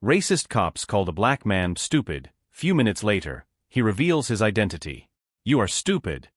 Racist cops called a black man stupid. Few minutes later, he reveals his identity. You are stupid.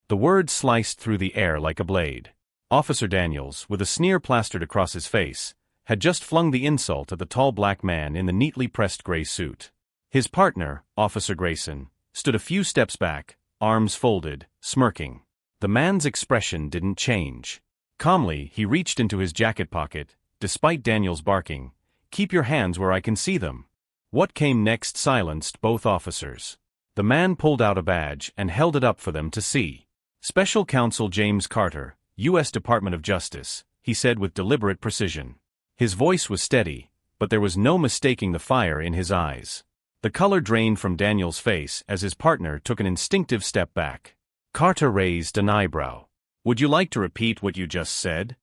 The word sliced through the air like a blade. Officer Daniels, with a sneer plastered across his face, had just flung the insult at the tall black man in the neatly pressed gray suit. His partner, Officer Grayson, stood a few steps back, arms folded, smirking. The man's expression didn't change. Calmly, he reached into his jacket pocket, despite Daniels barking, "Keep your hands where I can see them." What came next silenced both officers. The man pulled out a badge and held it up for them to see. "Special Counsel James Carter, U.S. Department of Justice," he said with deliberate precision. His voice was steady, but there was no mistaking the fire in his eyes. The color drained from Daniel's face as his partner took an instinctive step back. Carter raised an eyebrow. "Would you like to repeat what you just said?"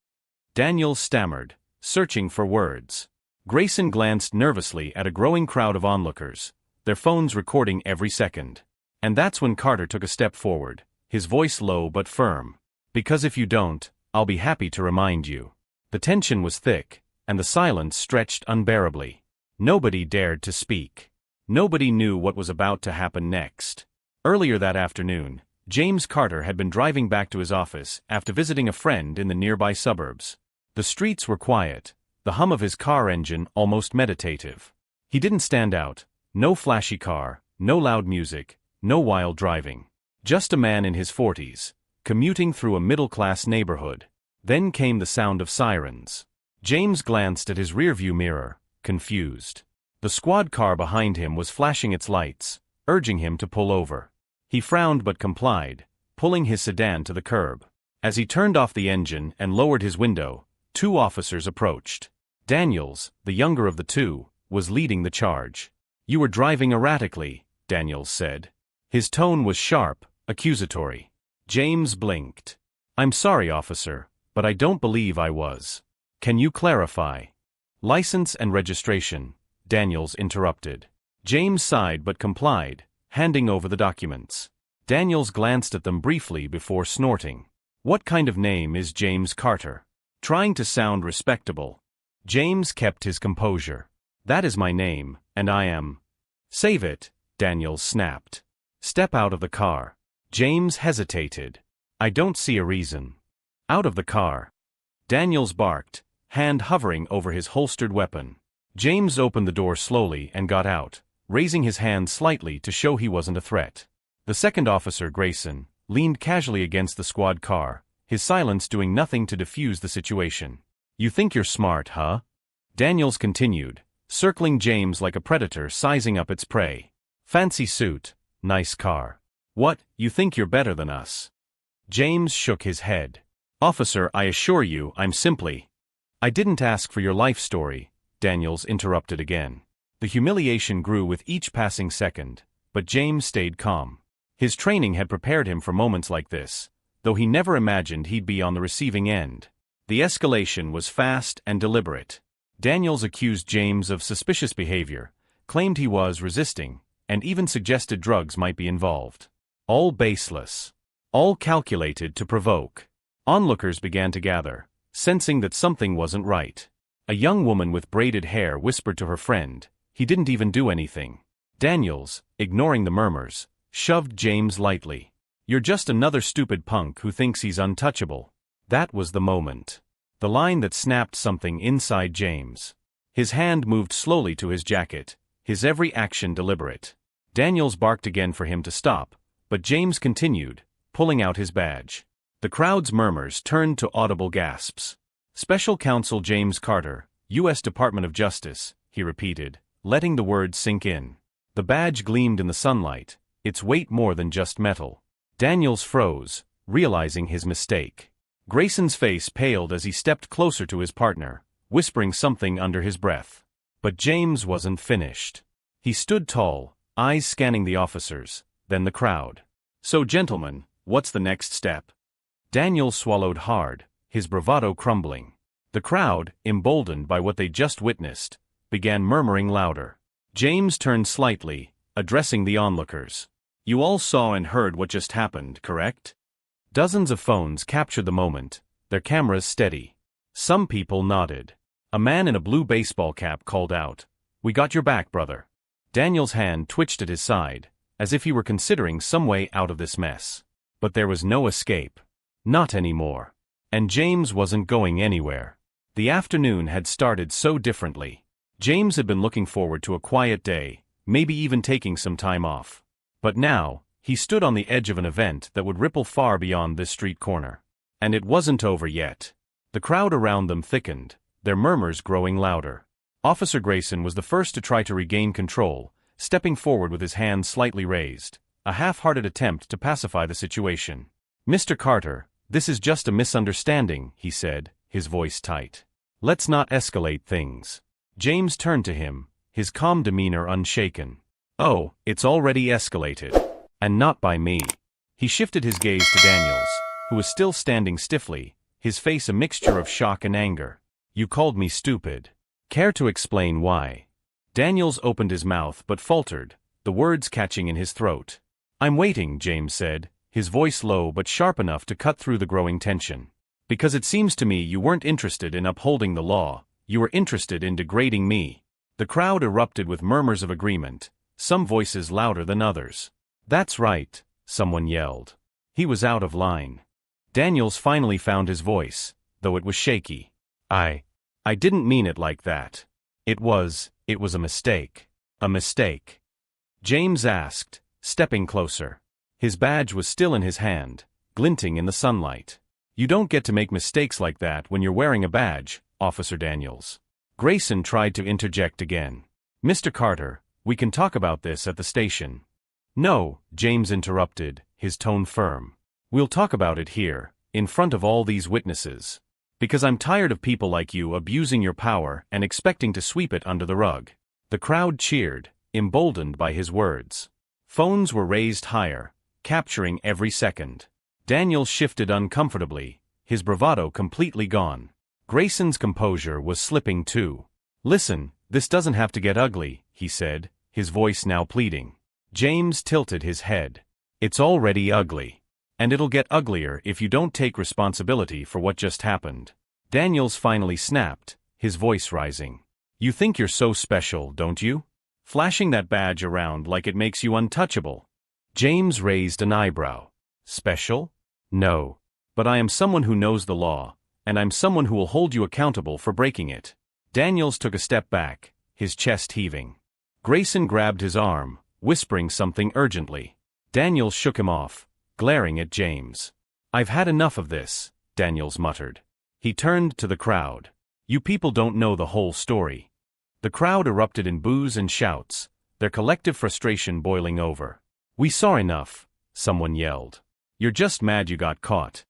Daniels stammered, searching for words. Grayson glanced nervously at a growing crowd of onlookers, their phones recording every second. And that's when Carter took a step forward, his voice low but firm. "Because if you don't, I'll be happy to remind you." The tension was thick, and the silence stretched unbearably. Nobody dared to speak. Nobody knew what was about to happen next. Earlier that afternoon, James Carter had been driving back to his office after visiting a friend in the nearby suburbs. The streets were quiet, the hum of his car engine almost meditative. He didn't stand out, no flashy car, no loud music, no wild driving. Just a man in his 40s, commuting through a middle-class neighborhood. Then came the sound of sirens. James glanced at his rearview mirror, confused. The squad car behind him was flashing its lights, urging him to pull over. He frowned but complied, pulling his sedan to the curb. As he turned off the engine and lowered his window, two officers approached. Daniels, the younger of the two, was leading the charge. "You were driving erratically," Daniels said. His tone was sharp, accusatory. James blinked. "I'm sorry, officer, but I don't believe I was." "Can you clarify?" "License and registration," Daniels interrupted. James sighed but complied, handing over the documents. Daniels glanced at them briefly before snorting. "What kind of name is James Carter?" Trying to sound respectable, James kept his composure. "That is my name, and I am—" "Save it," Daniels snapped. "Step out of the car." James hesitated. "I don't see a reason." "Out of the car." Daniels barked, hand hovering over his holstered weapon. James opened the door slowly and got out, raising his hand slightly to show he wasn't a threat. The second officer, Grayson, leaned casually against the squad car, his silence doing nothing to diffuse the situation. "You think you're smart, huh?" Daniels continued, circling James like a predator sizing up its prey. "Fancy suit, nice car. What, you think you're better than us?" James shook his head. "Officer, I assure you, I'm simply—" "I didn't ask for your life story," Daniels interrupted again. The humiliation grew with each passing second, but James stayed calm. His training had prepared him for moments like this, though he never imagined he'd be on the receiving end. The escalation was fast and deliberate. Daniels accused James of suspicious behavior, claimed he was resisting, and even suggested drugs might be involved. All baseless. All calculated to provoke. Onlookers began to gather, sensing that something wasn't right. A young woman with braided hair whispered to her friend, "He didn't even do anything." Daniels, ignoring the murmurs, shoved James lightly. "You're just another stupid punk who thinks he's untouchable." That was the moment. The line that snapped something inside James. His hand moved slowly to his jacket, his every action deliberate. Daniels barked again for him to stop, but James continued, pulling out his badge. The crowd's murmurs turned to audible gasps. "Special Counsel James Carter, U.S. Department of Justice," he repeated, letting the words sink in. The badge gleamed in the sunlight, its weight more than just metal. Daniels froze, realizing his mistake. Grayson's face paled as he stepped closer to his partner, whispering something under his breath. But James wasn't finished. He stood tall, eyes scanning the officers, then the crowd. "So gentlemen, what's the next step?" Daniel swallowed hard, his bravado crumbling. The crowd, emboldened by what they just witnessed, began murmuring louder. James turned slightly, addressing the onlookers. "You all saw and heard what just happened, correct?" Dozens of phones captured the moment, their cameras steady. Some people nodded. A man in a blue baseball cap called out, We got your back, brother. Daniel's hand twitched at his side, as if he were considering some way out of this mess. But there was no escape. Not anymore. And James wasn't going anywhere. The afternoon had started so differently. James had been looking forward to a quiet day, maybe even taking some time off. But now, he stood on the edge of an event that would ripple far beyond this street corner. And it wasn't over yet. The crowd around them thickened, their murmurs growing louder. Officer Grayson was the first to try to regain control, stepping forward with his hands slightly raised, a half-hearted attempt to pacify the situation. "Mr. Carter, this is just a misunderstanding," he said, his voice tight. "Let's not escalate things." James turned to him, his calm demeanor unshaken. "Oh, it's already escalated. And not by me." He shifted his gaze to Daniels, who was still standing stiffly, his face a mixture of shock and anger. "You called me stupid. Care to explain why?" Daniels opened his mouth but faltered, the words catching in his throat. "I'm waiting," James said, his voice low but sharp enough to cut through the growing tension. "Because it seems to me you weren't interested in upholding the law, you were interested in degrading me." The crowd erupted with murmurs of agreement, some voices louder than others. "That's right," someone yelled. He was out of line. Daniels finally found his voice, though it was shaky. I didn't mean it like that. It was a mistake." "A mistake?" James asked, stepping closer. His badge was still in his hand, glinting in the sunlight. "You don't get to make mistakes like that when you're wearing a badge, Officer Daniels." Grayson tried to interject again. "Mr. Carter, we can talk about this at the station." "No," James interrupted, his tone firm. "We'll talk about it here, in front of all these witnesses. Because I'm tired of people like you abusing your power and expecting to sweep it under the rug." The crowd cheered, emboldened by his words. Phones were raised higher, capturing every second. Daniels shifted uncomfortably, his bravado completely gone. Grayson's composure was slipping too. "Listen, this doesn't have to get ugly," he said, his voice now pleading. James tilted his head. "It's already ugly. And it'll get uglier if you don't take responsibility for what just happened." Daniels finally snapped, his voice rising. "You think you're so special, don't you? Flashing that badge around like it makes you untouchable." James raised an eyebrow. "Special? No. But I am someone who knows the law, and I'm someone who will hold you accountable for breaking it." Daniels took a step back, his chest heaving. Grayson grabbed his arm, whispering something urgently. Daniels shook him off, glaring at James. "I've had enough of this," Daniels muttered. He turned to the crowd. "You people don't know the whole story." The crowd erupted in boos and shouts, their collective frustration boiling over. "We saw enough," someone yelled. "You're just mad you got caught."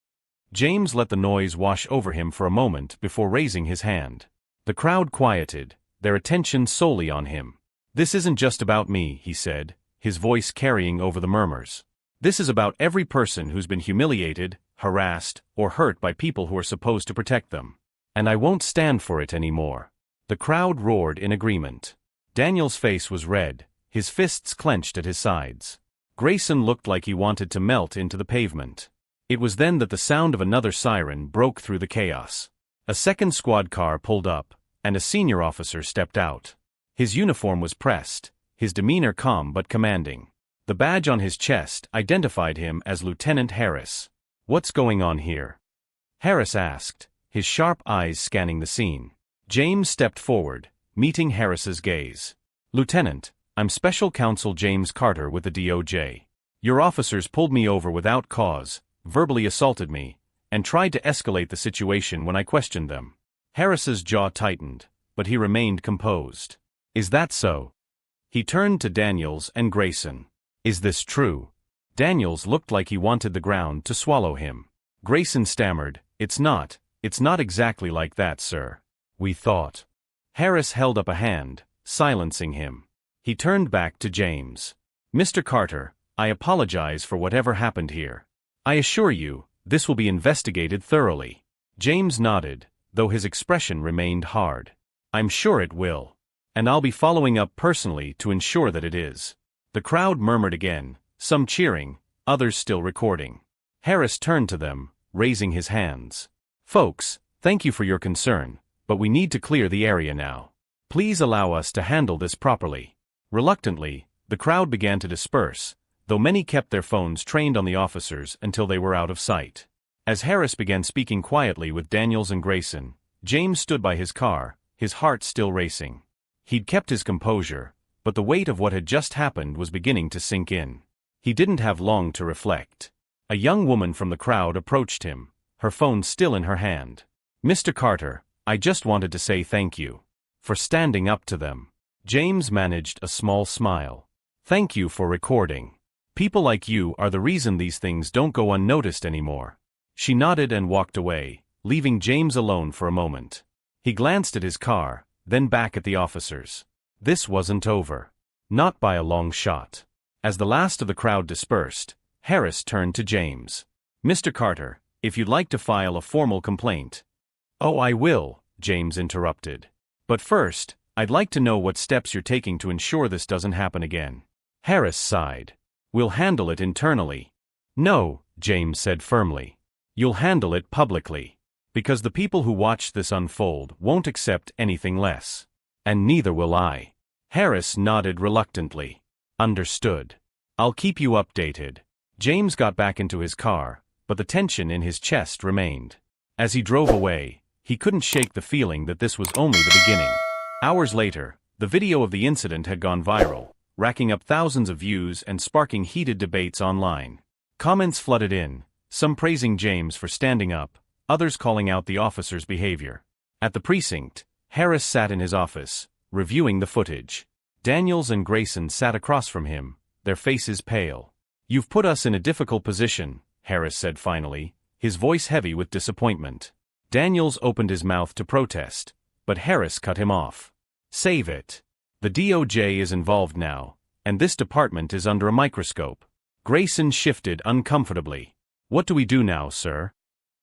James let the noise wash over him for a moment before raising his hand. The crowd quieted, their attention solely on him. "This isn't just about me," he said, his voice carrying over the murmurs. "This is about every person who's been humiliated, harassed, or hurt by people who are supposed to protect them. And I won't stand for it anymore." The crowd roared in agreement. Daniel's face was red, his fists clenched at his sides. Grayson looked like he wanted to melt into the pavement. It was then that the sound of another siren broke through the chaos. A second squad car pulled up, and a senior officer stepped out. His uniform was pressed, his demeanor calm but commanding. The badge on his chest identified him as Lieutenant Harris. "What's going on here?" Harris asked, his sharp eyes scanning the scene. James stepped forward, meeting Harris's gaze. "Lieutenant, I'm Special Counsel James Carter with the DOJ. Your officers pulled me over without cause, verbally assaulted me, and tried to escalate the situation when I questioned them." Harris's jaw tightened, but he remained composed. "Is that so?" He turned to Daniels and Grayson. "Is this true?" Daniels looked like he wanted the ground to swallow him. Grayson stammered, It's not exactly like that, sir. We thought." Harris held up a hand, silencing him. He turned back to James. "Mr. Carter, I apologize for whatever happened here. I assure you, this will be investigated thoroughly." James nodded, though his expression remained hard. "I'm sure it will. And I'll be following up personally to ensure that it is." The crowd murmured again, some cheering, others still recording. Harris turned to them, raising his hands. "Folks, thank you for your concern, but we need to clear the area now. Please allow us to handle this properly. Reluctantly, the crowd began to disperse, though many kept their phones trained on the officers until they were out of sight. As Harris began speaking quietly with Daniels and Grayson, James stood by his car, his heart still racing. He'd kept his composure, but the weight of what had just happened was beginning to sink in. He didn't have long to reflect. A young woman from the crowd approached him, her phone still in her hand. "Mr. Carter, I just wanted to say thank you for standing up to them." James managed a small smile. "Thank you for recording. People like you are the reason these things don't go unnoticed anymore." She nodded and walked away, leaving James alone for a moment. He glanced at his car, then back at the officers. This wasn't over. Not by a long shot. As the last of the crowd dispersed, Harris turned to James. "Mr. Carter, if you'd like to file a formal complaint." "Oh, I will," James interrupted. "But first, I'd like to know what steps you're taking to ensure this doesn't happen again." Harris sighed. "We'll handle it internally." "No," James said firmly. "You'll handle it publicly. Because the people who watch this unfold won't accept anything less. And neither will I." Harris nodded reluctantly. "Understood. I'll keep you updated." James got back into his car, but the tension in his chest remained. As he drove away, he couldn't shake the feeling that this was only the beginning. Hours later, the video of the incident had gone viral, racking up thousands of views and sparking heated debates online. Comments flooded in, some praising James for standing up, others calling out the officer's behavior. At the precinct, Harris sat in his office, reviewing the footage. Daniels and Grayson sat across from him, their faces pale. "You've put us in a difficult position," Harris said finally, his voice heavy with disappointment. Daniels opened his mouth to protest, but Harris cut him off. "Save it. The DOJ is involved now, and this department is under a microscope." Grayson shifted uncomfortably. "What do we do now, sir?"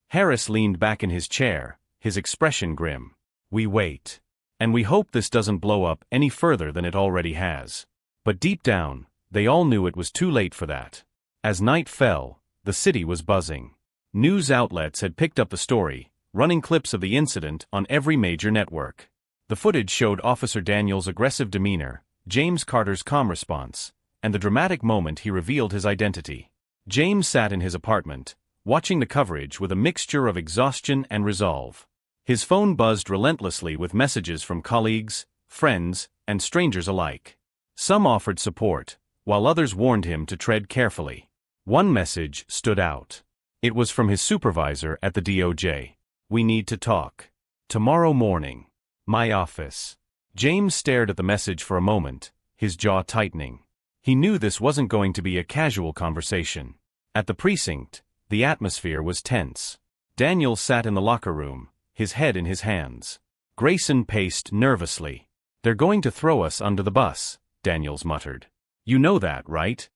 Harris leaned back in his chair, his expression grim. "We wait. And we hope this doesn't blow up any further than it already has." But deep down, they all knew it was too late for that. As night fell, the city was buzzing. News outlets had picked up the story, running clips of the incident on every major network. The footage showed Officer Daniels' aggressive demeanor, James Carter's calm response, and the dramatic moment he revealed his identity. James sat in his apartment, watching the coverage with a mixture of exhaustion and resolve. His phone buzzed relentlessly with messages from colleagues, friends, and strangers alike. Some offered support, while others warned him to tread carefully. One message stood out. It was from his supervisor at the DOJ. "We need to talk. Tomorrow morning. My office." James stared at the message for a moment, his jaw tightening. He knew this wasn't going to be a casual conversation. At the precinct, the atmosphere was tense. Daniel sat in the locker room, his head in his hands. Grayson paced nervously. "They're going to throw us under the bus," Daniels muttered. "You know that, right?"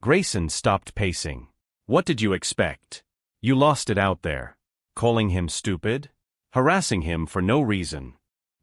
Grayson stopped pacing. "What did you expect? You lost it out there. Calling him stupid? Harassing him for no reason."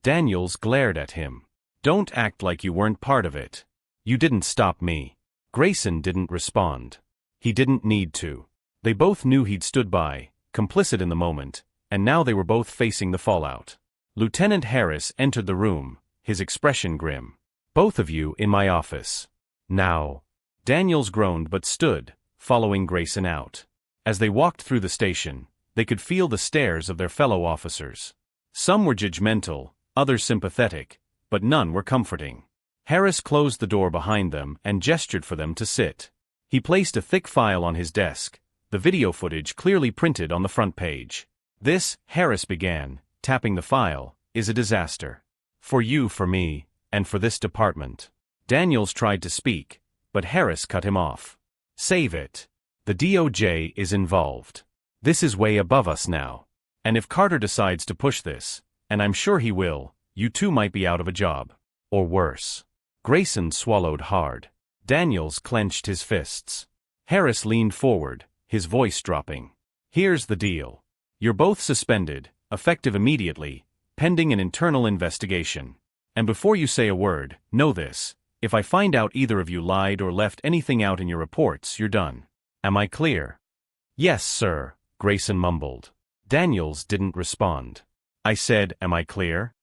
Daniels glared at him. "Don't act like you weren't part of it. You didn't stop me." Grayson didn't respond. He didn't need to. They both knew he'd stood by, complicit in the moment, and now they were both facing the fallout. Lieutenant Harris entered the room, his expression grim. "Both of you in my office. Now." Daniels groaned but stood, following Grayson out. As they walked through the station, they could feel the stares of their fellow officers. Some were judgmental, others sympathetic, but none were comforting. Harris closed the door behind them and gestured for them to sit. He placed a thick file on his desk, the video footage clearly printed on the front page. "This," Harris began, tapping the file, "is a disaster. For you, for me, and for this department." Daniels tried to speak, but Harris cut him off. "Save it. The DOJ is involved. This is way above us now. And if Carter decides to push this, and I'm sure he will, you two might be out of a job. Or worse." Grayson swallowed hard. Daniels clenched his fists. Harris leaned forward, his voice dropping. "Here's the deal. You're both suspended, effective immediately, pending an internal investigation. And before you say a word, know this: if I find out either of you lied or left anything out in your reports, you're done. Am I clear?" "Yes, sir," Grayson mumbled. Daniels didn't respond. "I said, am I clear?"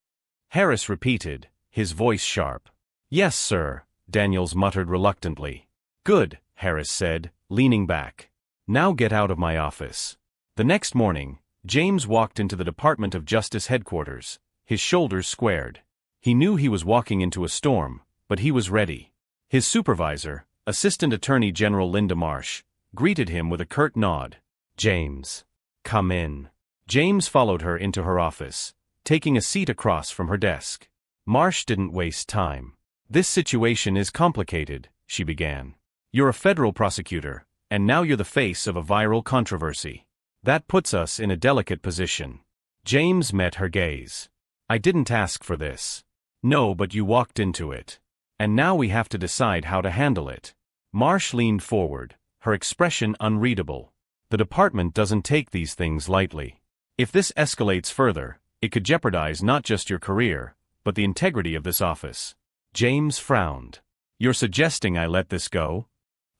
Harris repeated, his voice sharp. Yes, sir, Daniels muttered reluctantly. Good, Harris said, leaning back. Now get out of my office. The next morning, James walked into the Department of Justice headquarters, his shoulders squared. He knew he was walking into a storm, but he was ready. His supervisor, Assistant Attorney General Linda Marsh, greeted him with a curt nod. James. Come in. James followed her into her office, taking a seat across from her desk. Marsh didn't waste time. This situation is complicated, she began. You're a federal prosecutor, and now you're the face of a viral controversy. That puts us in a delicate position. James met her gaze. I didn't ask for this. No, but you walked into it. And now we have to decide how to handle it. Marsh leaned forward, her expression unreadable. The department doesn't take these things lightly. If this escalates further, it could jeopardize not just your career, but the integrity of this office. James frowned. You're suggesting I let this go?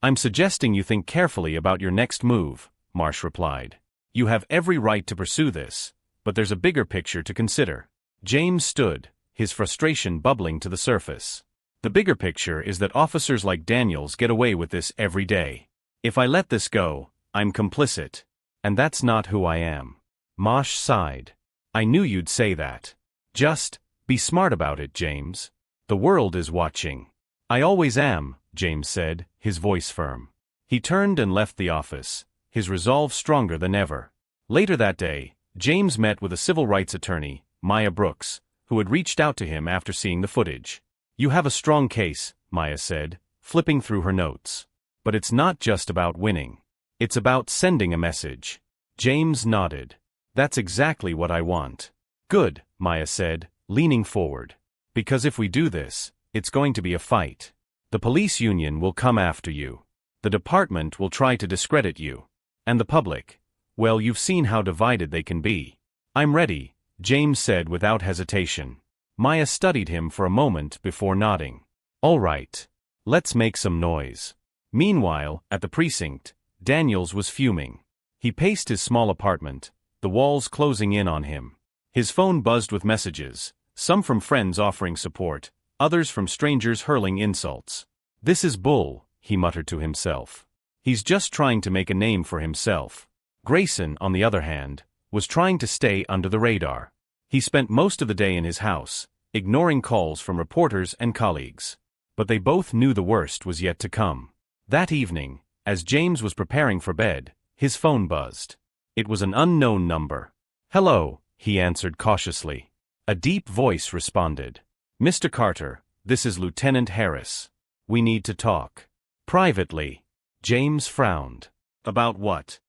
I'm suggesting you think carefully about your next move, Marsh replied. You have every right to pursue this, but there's a bigger picture to consider. James stood, his frustration bubbling to the surface. The bigger picture is that officers like Daniels get away with this every day. If I let this go, I'm complicit. And that's not who I am. Marsh sighed. I knew you'd say that. Just, be smart about it, James. The world is watching. I always am, James said, his voice firm. He turned and left the office, his resolve stronger than ever. Later that day, James met with a civil rights attorney, Maya Brooks, who had reached out to him after seeing the footage. You have a strong case, Maya said, flipping through her notes. But it's not just about winning. It's about sending a message. James nodded. That's exactly what I want. Good, Maya said, leaning forward. Because if we do this, it's going to be a fight. The police union will come after you. The department will try to discredit you. And the public, well, you've seen how divided they can be. I'm ready, James said without hesitation. Maya studied him for a moment before nodding. All right. Let's make some noise. Meanwhile, at the precinct, Daniels was fuming. He paced his small apartment, the walls closing in on him. His phone buzzed with messages, some from friends offering support, others from strangers hurling insults. This is bull, he muttered to himself. He's just trying to make a name for himself. Grayson, on the other hand, was trying to stay under the radar. He spent most of the day in his house, ignoring calls from reporters and colleagues. But they both knew the worst was yet to come. That evening, as James was preparing for bed, his phone buzzed. It was an unknown number. Hello, he answered cautiously. A deep voice responded. Mr. Carter, this is Lieutenant Harris. We need to talk. Privately. James frowned. About what?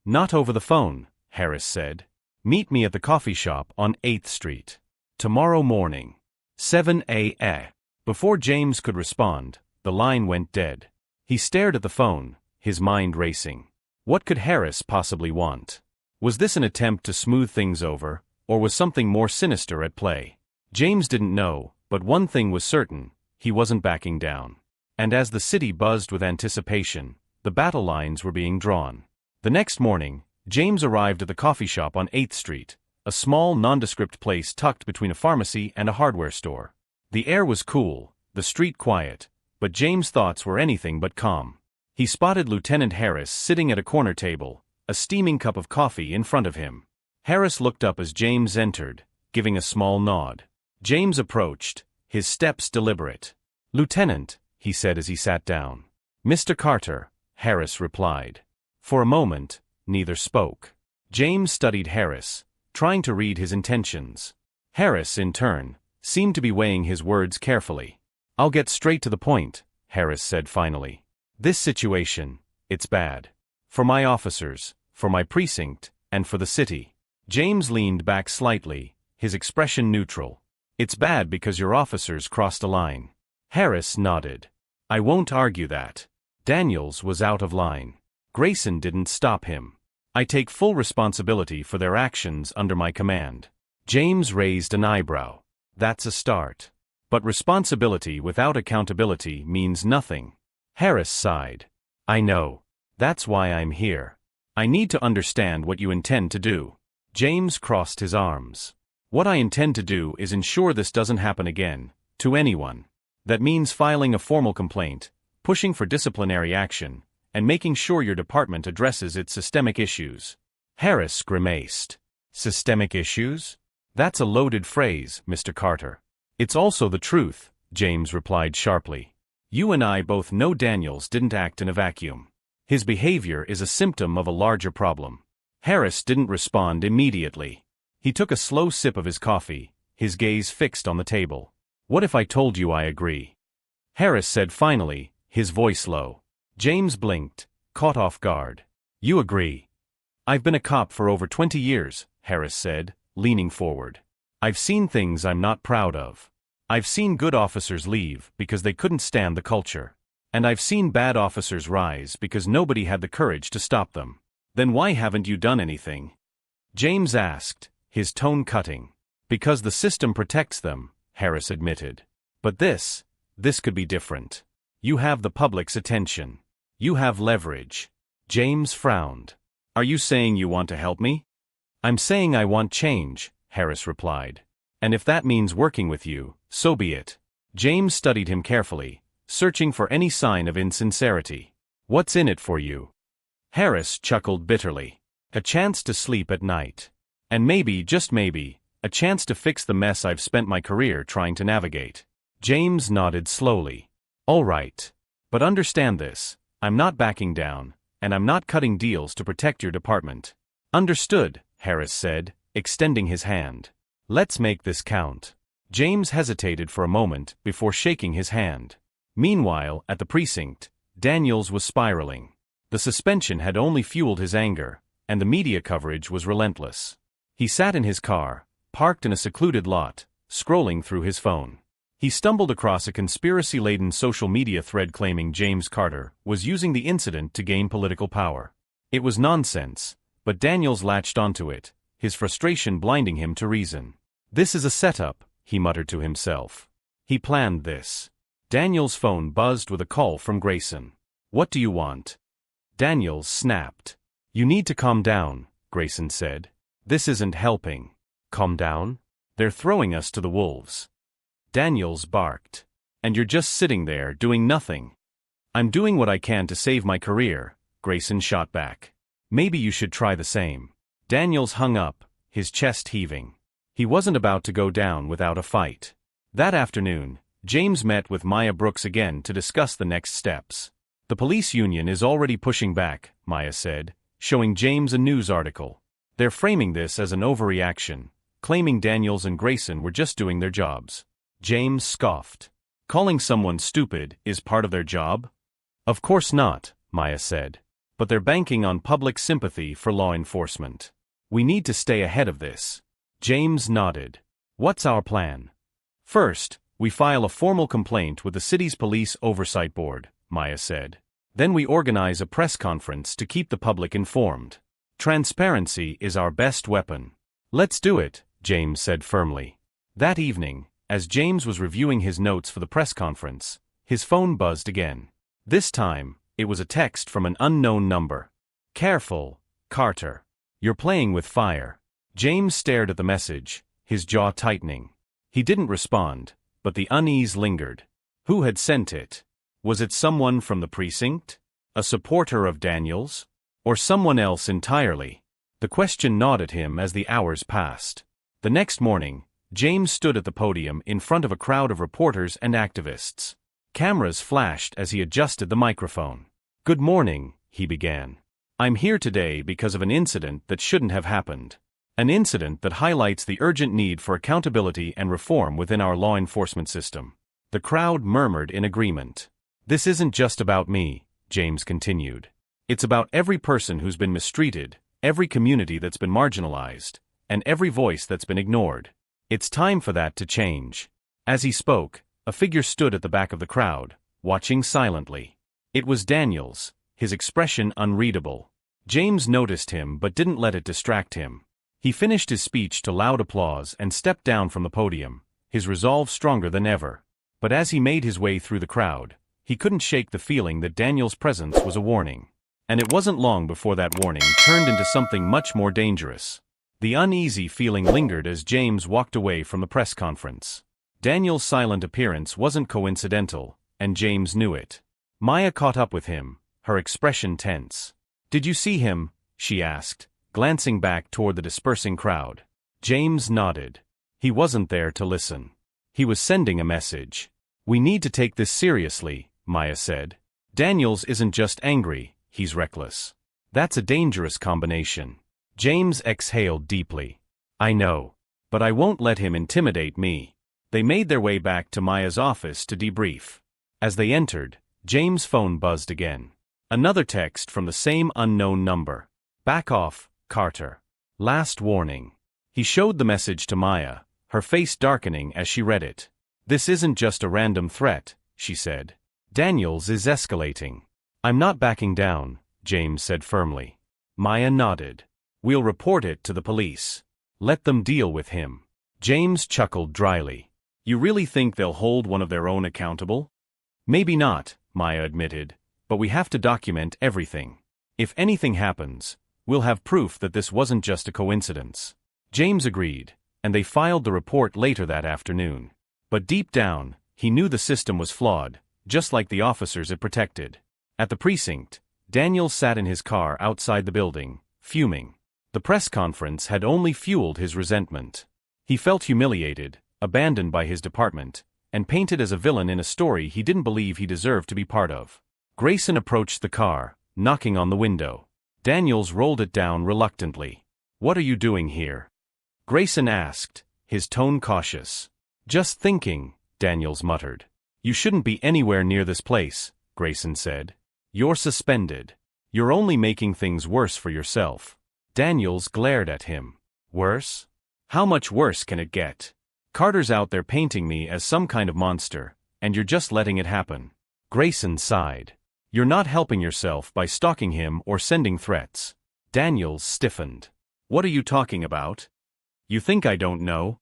Not over the phone, Harris said. Meet me at the coffee shop on 8th Street. Tomorrow morning. 7 a.m. Before James could respond, the line went dead. He stared at the phone, his mind racing. What could Harris possibly want? Was this an attempt to smooth things over, or was something more sinister at play? James didn't know, but one thing was certain, he wasn't backing down. And as the city buzzed with anticipation, the battle lines were being drawn. The next morning, James arrived at the coffee shop on 8th Street, a small nondescript place tucked between a pharmacy and a hardware store. The air was cool, the street quiet, but James' thoughts were anything but calm. He spotted Lieutenant Harris sitting at a corner table, a steaming cup of coffee in front of him. Harris looked up as James entered, giving a small nod. James approached, his steps deliberate. Lieutenant, he said as he sat down. Mr. Carter, Harris replied. For a moment, neither spoke. James studied Harris, trying to read his intentions. Harris, in turn, seemed to be weighing his words carefully. I'll get straight to the point, Harris said finally. This situation, it's bad. For my officers, for my precinct, and for the city. James leaned back slightly, his expression neutral. It's bad because your officers crossed a line. Harris nodded. I won't argue that. Daniels was out of line. Grayson didn't stop him. I take full responsibility for their actions under my command. James raised an eyebrow. That's a start. But responsibility without accountability means nothing. Harris sighed. I know. That's why I'm here. I need to understand what you intend to do. James crossed his arms. What I intend to do is ensure this doesn't happen again, To anyone. That means filing a formal complaint, pushing for disciplinary action, and making sure your department addresses its systemic issues. Harris grimaced. Systemic issues? That's a loaded phrase, Mr. Carter. It's also the truth, James replied sharply. You and I both know Daniels didn't act in a vacuum. His behavior is a symptom of a larger problem. Harris didn't respond immediately. He took a slow sip of his coffee, his gaze fixed on the table. What if I told you I agree? Harris said finally, his voice low. James blinked, caught off guard. You agree? I've been a cop for over 20 years, Harris said, leaning forward. I've seen things I'm not proud of. I've seen good officers leave because they couldn't stand the culture. And I've seen bad officers rise because nobody had the courage to stop them. Then why haven't you done anything? James asked, his tone cutting. Because the system protects them, Harris admitted. But this could be different. You have the public's attention. You have leverage. James frowned. Are you saying you want to help me? I'm saying I want change, Harris replied. And if that means working with you, so be it. James studied him carefully, searching for any sign of insincerity. What's in it for you? Harris chuckled bitterly. A chance to sleep at night. And maybe, just maybe, a chance to fix the mess I've spent my career trying to navigate. James nodded slowly. All right. But understand this, I'm not backing down, and I'm not cutting deals to protect your department. Understood, Harris said, extending his hand. Let's make this count. James hesitated for a moment before shaking his hand. Meanwhile, at the precinct, Daniels was spiraling. The suspension had only fueled his anger, and the media coverage was relentless. He sat in his car, parked in a secluded lot, scrolling through his phone. He stumbled across a conspiracy-laden social media thread claiming James Carter was using the incident to gain political power. It was nonsense, but Daniels latched onto it, his frustration blinding him to reason. This is a setup, he muttered to himself. He planned this. Daniels' phone buzzed with a call from Grayson. What do you want? Daniels snapped. You need to calm down, Grayson said. This isn't helping. Calm down? They're throwing us to the wolves. Daniels barked. And you're just sitting there doing nothing. I'm doing what I can to save my career, Grayson shot back. Maybe you should try the same. Daniels hung up, his chest heaving. He wasn't about to go down without a fight. That afternoon, James met with Maya Brooks again to discuss the next steps. The police union is already pushing back, Maya said, showing James a news article. They're framing this as an overreaction, claiming Daniels and Grayson were just doing their jobs. James scoffed. Calling someone stupid is part of their job? Of course not, Maya said. But they're banking on public sympathy for law enforcement. We need to stay ahead of this. James nodded. What's our plan? First, we file a formal complaint with the city's police oversight board, Maya said. Then we organize a press conference to keep the public informed. Transparency is our best weapon. Let's do it, James said firmly. That evening, as James was reviewing his notes for the press conference, his phone buzzed again. This time, it was a text from an unknown number. Careful, Carter. You're playing with fire. James stared at the message, his jaw tightening. He didn't respond, but the unease lingered. Who had sent it? Was it someone from the precinct? A supporter of Daniels? Or someone else entirely? The question gnawed at him as the hours passed. The next morning, James stood at the podium in front of a crowd of reporters and activists. Cameras flashed as he adjusted the microphone. Good morning, he began. I'm here today because of an incident that shouldn't have happened. An incident that highlights the urgent need for accountability and reform within our law enforcement system. The crowd murmured in agreement. This isn't just about me, James continued. It's about every person who's been mistreated, every community that's been marginalized, and every voice that's been ignored. It's time for that to change. As he spoke, a figure stood at the back of the crowd, watching silently. It was Daniels, his expression unreadable. James noticed him but didn't let it distract him. He finished his speech to loud applause and stepped down from the podium, his resolve stronger than ever. But as he made his way through the crowd, he couldn't shake the feeling that Daniels' presence was a warning. And it wasn't long before that warning turned into something much more dangerous. The uneasy feeling lingered as James walked away from the press conference. Daniel's silent appearance wasn't coincidental, and James knew it. Maya caught up with him, her expression tense. "Did you see him?" she asked, glancing back toward the dispersing crowd. James nodded. He wasn't there to listen. He was sending a message. "We need to take this seriously," Maya said. "Daniels isn't just angry, he's reckless. That's a dangerous combination." James exhaled deeply. "I know. But I won't let him intimidate me." They made their way back to Maya's office to debrief. As they entered, James' phone buzzed again. Another text from the same unknown number. "Back off, Carter. Last warning." He showed the message to Maya, her face darkening as she read it. "This isn't just a random threat," she said. "Daniels is escalating." "I'm not backing down," James said firmly. Maya nodded. "We'll report it to the police. Let them deal with him." James chuckled dryly. "You really think they'll hold one of their own accountable?" "Maybe not," Maya admitted, "but we have to document everything. If anything happens, we'll have proof that this wasn't just a coincidence." James agreed, and they filed the report later that afternoon. But deep down, he knew the system was flawed, just like the officers it protected. At the precinct, Daniels sat in his car outside the building, fuming. The press conference had only fueled his resentment. He felt humiliated, abandoned by his department, and painted as a villain in a story he didn't believe he deserved to be part of. Grayson approached the car, knocking on the window. Daniels rolled it down reluctantly. "What are you doing here?" Grayson asked, his tone cautious. "Just thinking," Daniels muttered. "You shouldn't be anywhere near this place," Grayson said. "You're suspended. You're only making things worse for yourself." Daniels glared at him. "Worse? How much worse can it get? Carter's out there painting me as some kind of monster, and you're just letting it happen." Grayson sighed. "You're not helping yourself by stalking him or sending threats." Daniels stiffened. "What are you talking about? You think I don't know?"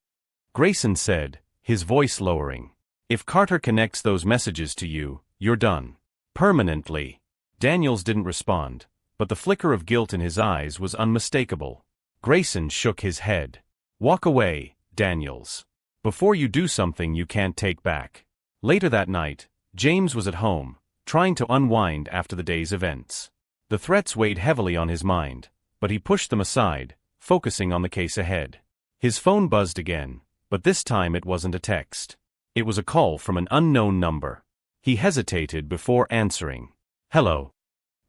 Grayson said, his voice lowering. "If Carter connects those messages to you, you're done. Permanently." Daniels didn't respond, but the flicker of guilt in his eyes was unmistakable. Grayson shook his head. "Walk away, Daniels. Before you do something you can't take back." Later that night, James was at home, trying to unwind after the day's events. The threats weighed heavily on his mind, but he pushed them aside, focusing on the case ahead. His phone buzzed again, but this time it wasn't a text. It was a call from an unknown number. He hesitated before answering. "Hello."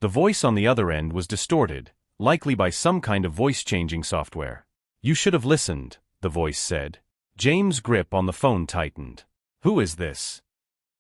The voice on the other end was distorted, likely by some kind of voice-changing software. "You should have listened," the voice said. James' grip on the phone tightened. "Who is this?"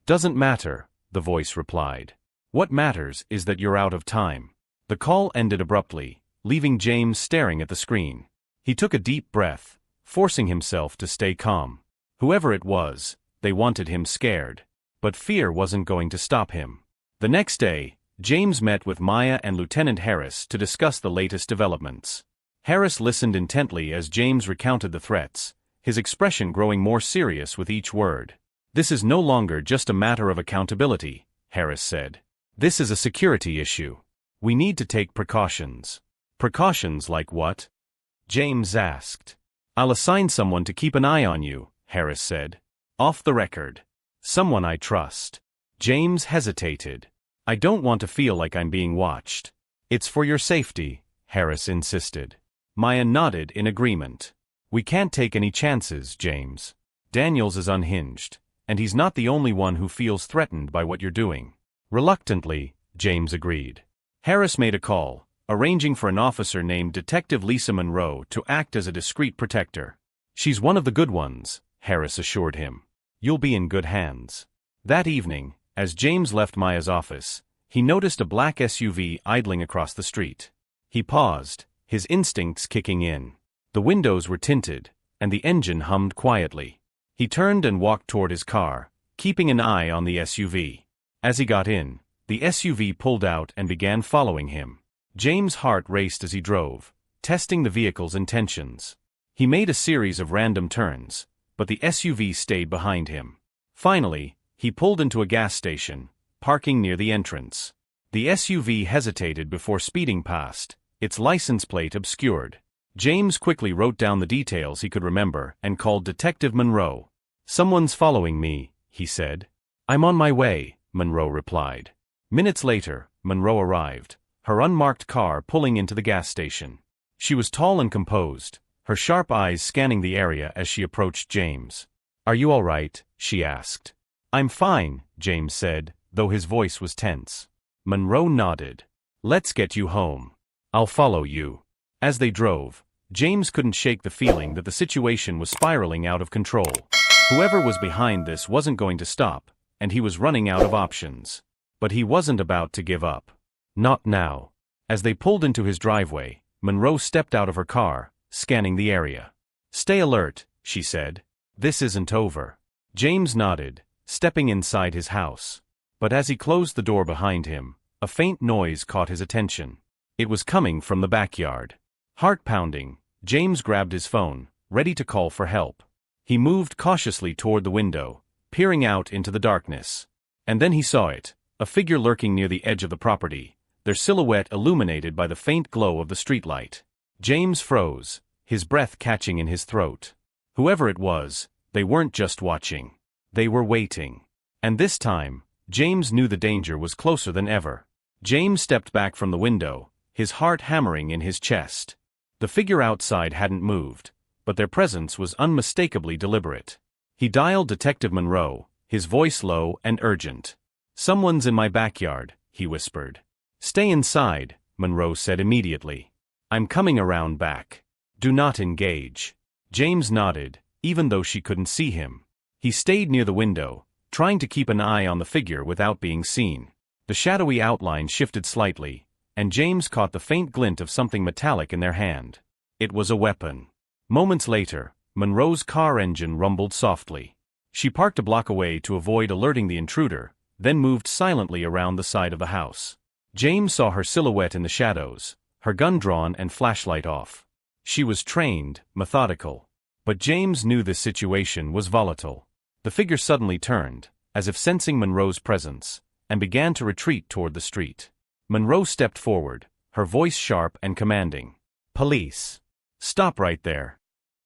"Doesn't matter," the voice replied. "What matters is that you're out of time." The call ended abruptly, leaving James staring at the screen. He took a deep breath, forcing himself to stay calm. Whoever it was, they wanted him scared. But fear wasn't going to stop him. The next day, James met with Maya and Lieutenant Harris to discuss the latest developments. Harris listened intently as James recounted the threats, his expression growing more serious with each word. "This is no longer just a matter of accountability," Harris said. "This is a security issue. We need to take precautions." "Precautions like what?" James asked. "I'll assign someone to keep an eye on you," Harris said. "Off the record. Someone I trust." James hesitated. "I don't want to feel like I'm being watched." "It's for your safety," Harris insisted. Maya nodded in agreement. "We can't take any chances, James. Daniels is unhinged, and he's not the only one who feels threatened by what you're doing." Reluctantly, James agreed. Harris made a call, arranging for an officer named Detective Lisa Monroe to act as a discreet protector. "She's one of the good ones," Harris assured him. "You'll be in good hands." That evening, as James left Maya's office, he noticed a black SUV idling across the street. He paused, his instincts kicking in. The windows were tinted, and the engine hummed quietly. He turned and walked toward his car, keeping an eye on the SUV. As he got in, the SUV pulled out and began following him. James' heart raced as he drove, testing the vehicle's intentions. He made a series of random turns, but the SUV stayed behind him. Finally, he pulled into a gas station, parking near the entrance. The SUV hesitated before speeding past, its license plate obscured. James quickly wrote down the details he could remember and called Detective Monroe. "Someone's following me," he said. "I'm on my way," Monroe replied. Minutes later, Monroe arrived, her unmarked car pulling into the gas station. She was tall and composed, her sharp eyes scanning the area as she approached James. "Are you all right?" she asked. "I'm fine," James said, though his voice was tense. Monroe nodded. "Let's get you home. I'll follow you." As they drove, James couldn't shake the feeling that the situation was spiraling out of control. Whoever was behind this wasn't going to stop, and he was running out of options. But he wasn't about to give up. Not now. As they pulled into his driveway, Monroe stepped out of her car, scanning the area. "Stay alert," she said. "This isn't over." James nodded, stepping inside his house. But as he closed the door behind him, a faint noise caught his attention. It was coming from the backyard. Heart pounding, James grabbed his phone, ready to call for help. He moved cautiously toward the window, peering out into the darkness. And then he saw it, a figure lurking near the edge of the property, their silhouette illuminated by the faint glow of the streetlight. James froze, his breath catching in his throat. Whoever it was, they weren't just watching. They were waiting. And this time, James knew the danger was closer than ever. James stepped back from the window, his heart hammering in his chest. The figure outside hadn't moved, but their presence was unmistakably deliberate. He dialed Detective Monroe, his voice low and urgent. "Someone's in my backyard," he whispered. "Stay inside," Monroe said immediately. "I'm coming around back. Do not engage." James nodded, even though she couldn't see him. He stayed near the window, trying to keep an eye on the figure without being seen. The shadowy outline shifted slightly, and James caught the faint glint of something metallic in their hand. It was a weapon. Moments later, Monroe's car engine rumbled softly. She parked a block away to avoid alerting the intruder, then moved silently around the side of the house. James saw her silhouette in the shadows, her gun drawn and flashlight off. She was trained, methodical. But James knew this situation was volatile. The figure suddenly turned, as if sensing Monroe's presence, and began to retreat toward the street. Monroe stepped forward, her voice sharp and commanding. "Police! Stop right there!"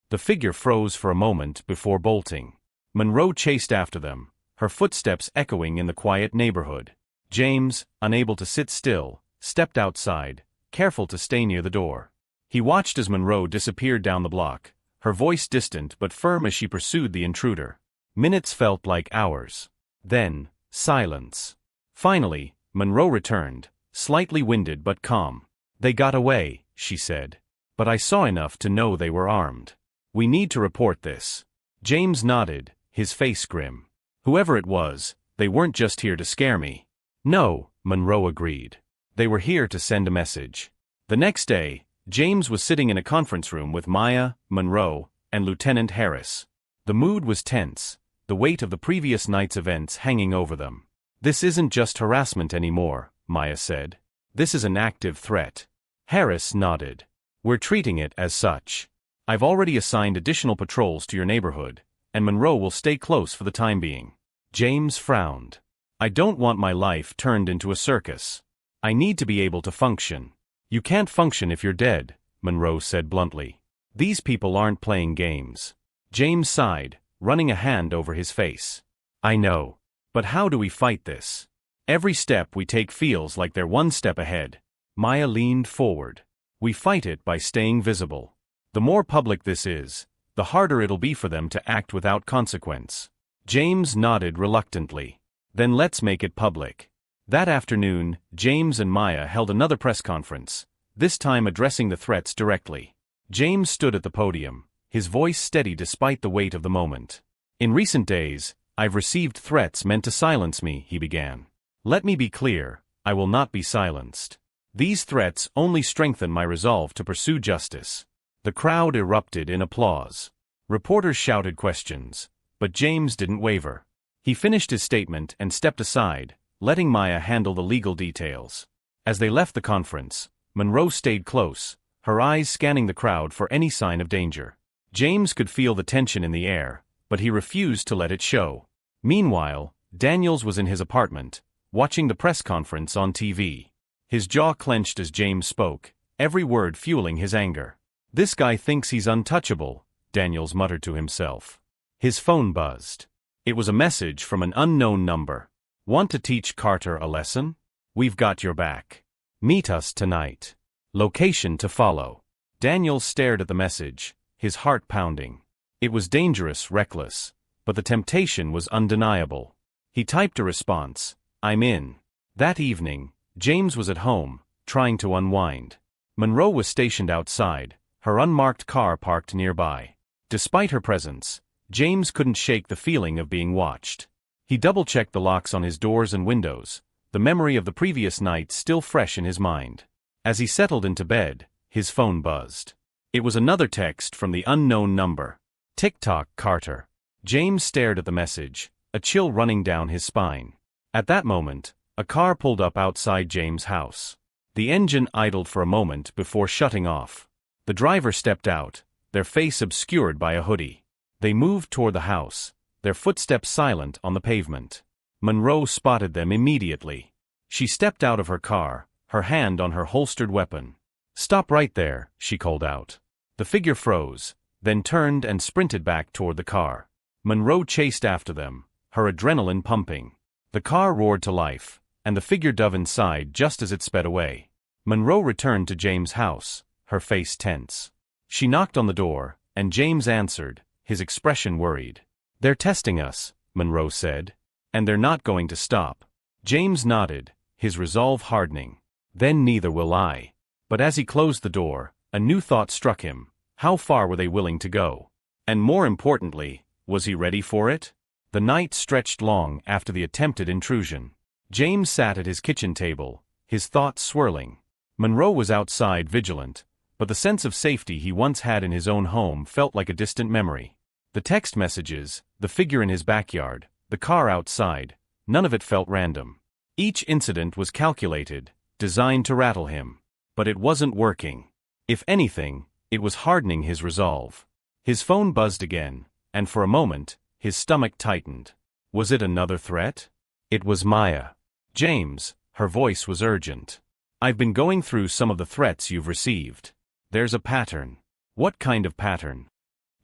The figure froze for a moment before bolting. Monroe chased after them, her footsteps echoing in the quiet neighborhood. James, unable to sit still, stepped outside, careful to stay near the door. He watched as Monroe disappeared down the block, her voice distant but firm as she pursued the intruder. Minutes felt like hours. Then, silence. Finally, Monroe returned, slightly winded but calm. "They got away," she said. "But I saw enough to know they were armed. We need to report this." James nodded, his face grim. "Whoever it was, they weren't just here to scare me." "No," Monroe agreed. "They were here to send a message." The next day, James was sitting in a conference room with Maya, Monroe, and Lieutenant Harris. The mood was tense, the weight of the previous night's events hanging over them. "This isn't just harassment anymore," Maya said. "This is an active threat." Harris nodded. "We're treating it as such. I've already assigned additional patrols to your neighborhood, and Monroe will stay close for the time being." James frowned. "I don't want my life turned into a circus. I need to be able to function." "You can't function if you're dead," Monroe said bluntly. "These people aren't playing games." James sighed, running a hand over his face. "I know. But how do we fight this? Every step we take feels like they're one step ahead." Maya leaned forward. "We fight it by staying visible. The more public this is, the harder it'll be for them to act without consequence." James nodded reluctantly. "Then let's make it public." That afternoon, James and Maya held another press conference, this time addressing the threats directly. James stood at the podium, his voice steady despite the weight of the moment. "In recent days, I've received threats meant to silence me," he began. "Let me be clear, I will not be silenced. These threats only strengthen my resolve to pursue justice." The crowd erupted in applause. Reporters shouted questions, but James didn't waver. He finished his statement and stepped aside, letting Maya handle the legal details. As they left the conference, Monroe stayed close, her eyes scanning the crowd for any sign of danger. James could feel the tension in the air, but he refused to let it show. Meanwhile, Daniels was in his apartment, watching the press conference on TV. His jaw clenched as James spoke, every word fueling his anger. "This guy thinks he's untouchable," Daniels muttered to himself. His phone buzzed. It was a message from an unknown number. Want to teach Carter a lesson? We've got your back. Meet us tonight. Location to follow. Daniels stared at the message, his heart pounding. It was dangerous, reckless, but the temptation was undeniable. He typed a response, "I'm in." That evening, James was at home, trying to unwind. Monroe was stationed outside, her unmarked car parked nearby. Despite her presence, James couldn't shake the feeling of being watched. He double-checked the locks on his doors and windows, the memory of the previous night still fresh in his mind. As he settled into bed, his phone buzzed. It was another text from the unknown number. "Tick-tock, Carter." James stared at the message, a chill running down his spine. At that moment, a car pulled up outside James' house. The engine idled for a moment before shutting off. The driver stepped out, their face obscured by a hoodie. They moved toward the house, their footsteps silent on the pavement. Monroe spotted them immediately. She stepped out of her car, her hand on her holstered weapon. "Stop right there," she called out. The figure froze, then turned and sprinted back toward the car. Monroe chased after them, her adrenaline pumping. The car roared to life, and the figure dove inside just as it sped away. Monroe returned to James' house, her face tense. She knocked on the door, and James answered, his expression worried. "They're testing us," Monroe said. "And they're not going to stop." James nodded, his resolve hardening. "Then neither will I." But as he closed the door, a new thought struck him. How far were they willing to go? And more importantly, was he ready for it? The night stretched long after the attempted intrusion. James sat at his kitchen table, his thoughts swirling. Monroe was outside vigilant, but the sense of safety he once had in his own home felt like a distant memory. The text messages, the figure in his backyard, the car outside, none of it felt random. Each incident was calculated, designed to rattle him. But it wasn't working. If anything, it was hardening his resolve. His phone buzzed again, and for a moment, his stomach tightened. Was it another threat? It was Maya. "James," her voice was urgent. "I've been going through some of the threats you've received. There's a pattern." "What kind of pattern?"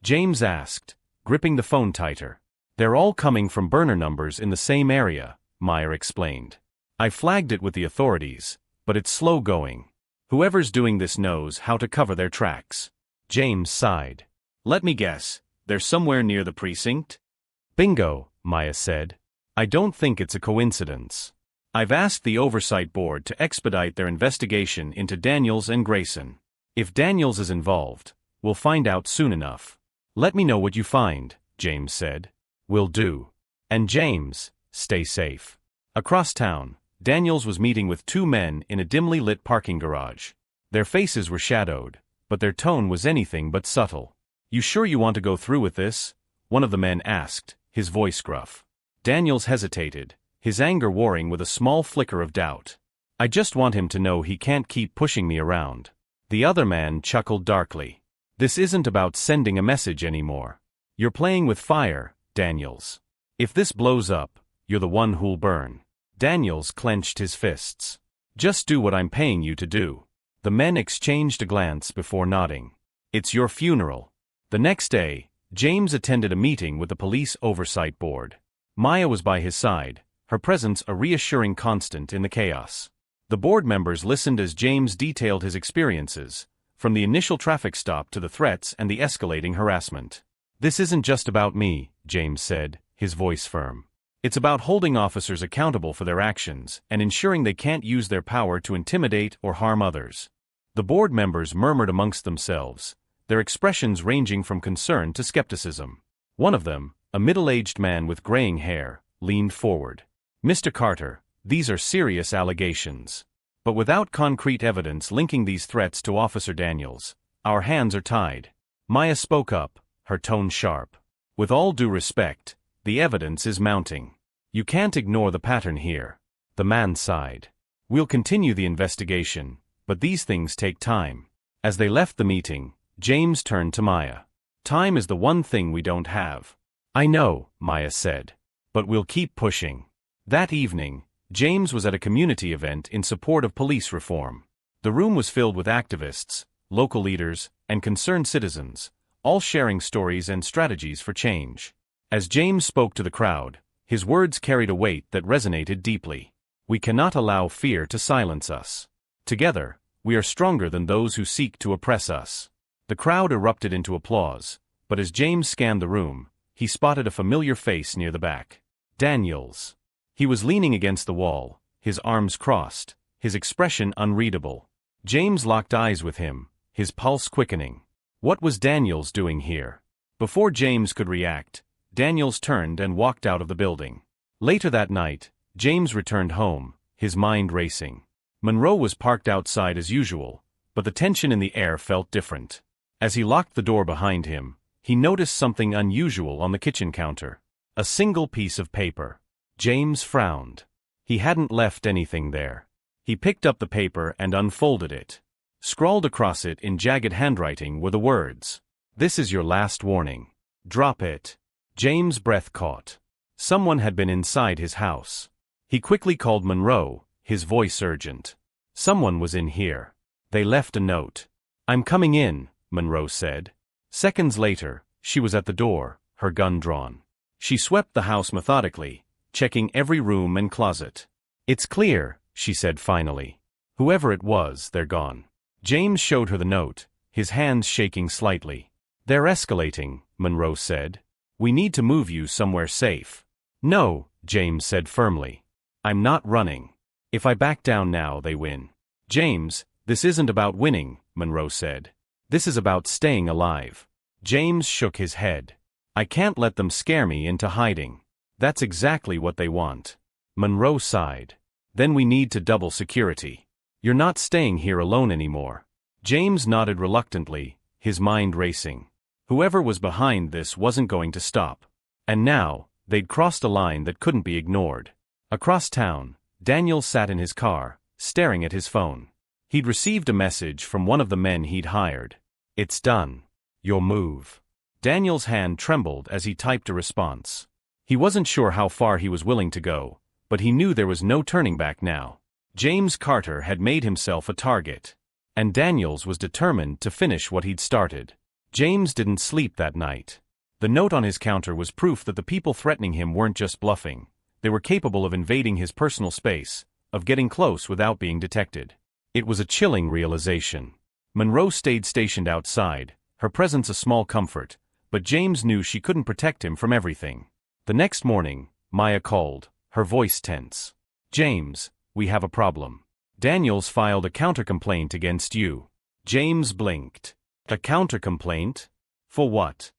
James asked, gripping the phone tighter. "They're all coming from burner numbers in the same area," Maya explained. "I flagged it with the authorities, but it's slow going. Whoever's doing this knows how to cover their tracks." James sighed. "Let me guess, they're somewhere near the precinct?" "Bingo," Maya said. "I don't think it's a coincidence. I've asked the Oversight Board to expedite their investigation into Daniels and Grayson. If Daniels is involved, we'll find out soon enough." "Let me know what you find," James said. "Will do. And James, stay safe." Across town, Daniels was meeting with two men in a dimly lit parking garage. Their faces were shadowed, but their tone was anything but subtle. "You sure you want to go through with this?" one of the men asked, his voice gruff. Daniels hesitated, his anger warring with a small flicker of doubt. "I just want him to know he can't keep pushing me around." The other man chuckled darkly. "This isn't about sending a message anymore. You're playing with fire, Daniels. If this blows up, you're the one who'll burn." Daniels clenched his fists. "Just do what I'm paying you to do." The men exchanged a glance before nodding. "It's your funeral." The next day, James attended a meeting with the Police Oversight Board. Maya was by his side, her presence a reassuring constant in the chaos. The board members listened as James detailed his experiences, from the initial traffic stop to the threats and the escalating harassment. "This isn't just about me," James said, his voice firm. "It's about holding officers accountable for their actions and ensuring they can't use their power to intimidate or harm others." The board members murmured amongst themselves, their expressions ranging from concern to skepticism. One of them, a middle-aged man with graying hair, leaned forward. "Mr. Carter, these are serious allegations. But without concrete evidence linking these threats to Officer Daniels, our hands are tied." Maya spoke up, her tone sharp. "With all due respect, the evidence is mounting. You can't ignore the pattern here." The man sighed. "We'll continue the investigation, but these things take time." As they left the meeting, James turned to Maya. "Time is the one thing we don't have." "I know," Maya said. "But we'll keep pushing." That evening, James was at a community event in support of police reform. The room was filled with activists, local leaders, and concerned citizens, all sharing stories and strategies for change. As James spoke to the crowd, his words carried a weight that resonated deeply. We cannot allow fear to silence us. Together, we are stronger than those who seek to oppress us. The crowd erupted into applause, but as James scanned the room, he spotted a familiar face near the back. Daniels. He was leaning against the wall, his arms crossed, his expression unreadable. James locked eyes with him, his pulse quickening. What was Daniels doing here? Before James could react, Daniels turned and walked out of the building. Later that night, James returned home, his mind racing. Monroe was parked outside as usual, but the tension in the air felt different. As he locked the door behind him, he noticed something unusual on the kitchen counter. A single piece of paper. James frowned. He hadn't left anything there. He picked up the paper and unfolded it. Scrawled across it in jagged handwriting were the words, "This is your last warning. Drop it." James' breath caught. Someone had been inside his house. He quickly called Monroe, his voice urgent. Someone was in here. They left a note. "I'm coming in," Monroe said. Seconds later, she was at the door, her gun drawn. She swept the house methodically, checking every room and closet. "It's clear," she said finally. "Whoever it was, they're gone." James showed her the note, his hands shaking slightly. "They're escalating," Monroe said. "We need to move you somewhere safe." "No," James said firmly. "I'm not running. If I back down now, they win." "James, this isn't about winning," Monroe said. "This is about staying alive." James shook his head. "I can't let them scare me into hiding." "That's exactly what they want." Monroe sighed. "Then we need to double security. You're not staying here alone anymore." James nodded reluctantly, his mind racing. Whoever was behind this wasn't going to stop. And now, they'd crossed a line that couldn't be ignored. Across town, Daniel sat in his car, staring at his phone. He'd received a message from one of the men he'd hired. "It's done. Your move." Daniel's hand trembled as he typed a response. He wasn't sure how far he was willing to go, but he knew there was no turning back now. James Carter had made himself a target, and Daniels was determined to finish what he'd started. James didn't sleep that night. The note on his counter was proof that the people threatening him weren't just bluffing. They were capable of invading his personal space, of getting close without being detected. It was a chilling realization. Monroe stayed stationed outside, her presence a small comfort, but James knew she couldn't protect him from everything. The next morning, Maya called, her voice tense. "James, we have a problem. Daniels filed a counter-complaint against you." James blinked. "A counter-complaint? For what?"